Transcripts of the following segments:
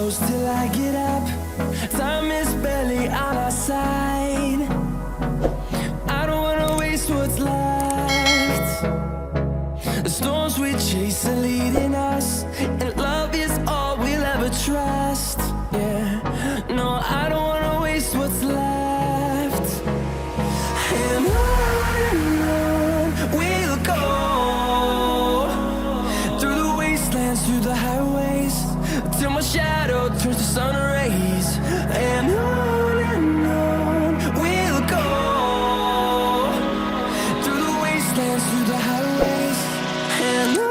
close till I get up. Time is barely on our side. I don't wanna waste what's left. The storms we chase are leading us, and love is all we'll ever trust. Yeah, no, I don't wanna waste what's left. And on we'll go, through the wastelands, through the highways, till my shadow turns to sun rays. And on we'll go, through the wastelands, through the highways, and on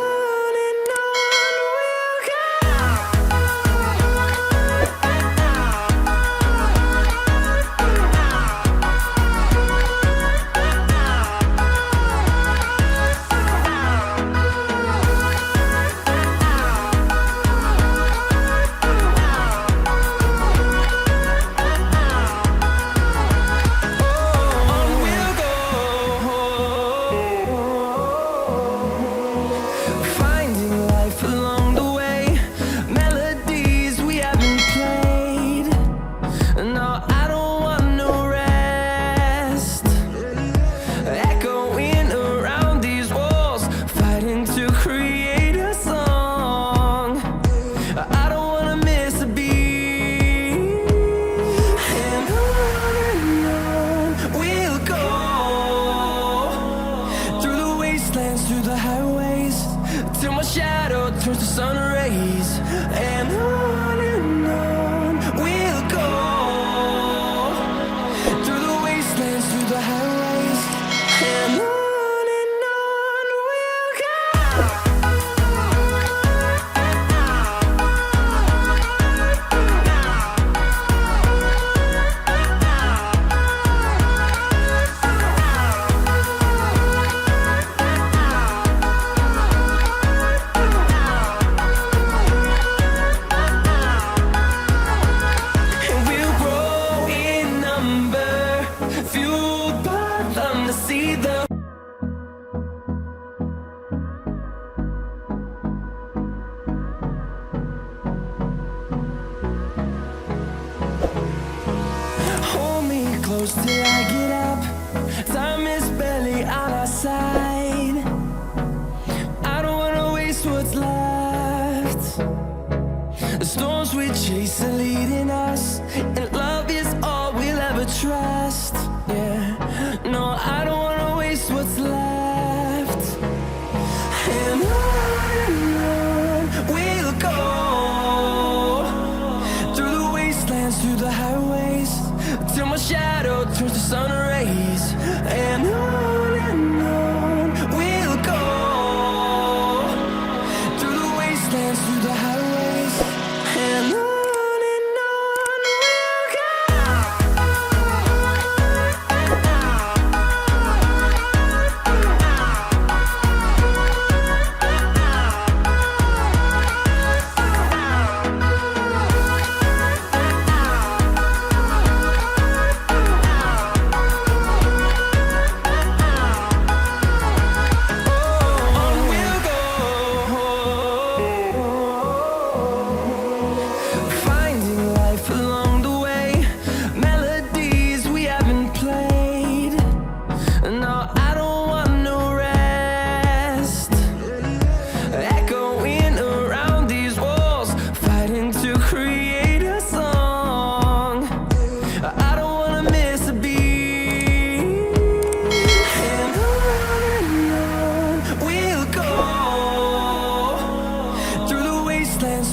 we'll go. Through the highways, till my shadow turns to sun rays. And on we'll go, through the wastelands, through the highways, and on we'll go. Fueled by them to see the hold me close till I get up. Time is barely on our side. I don't wanna waste what's left. The storms we chase are leading us, and love is all we'll ever trust. Yeah, no, I don't wanna waste what's left. And on we'll go, through the wastelands, through the highways, till my shadow turns to sun rays. And on we'll go, through the wastelands, through the highways, and on.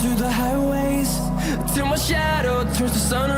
Through the highways, till my shadow turns to sun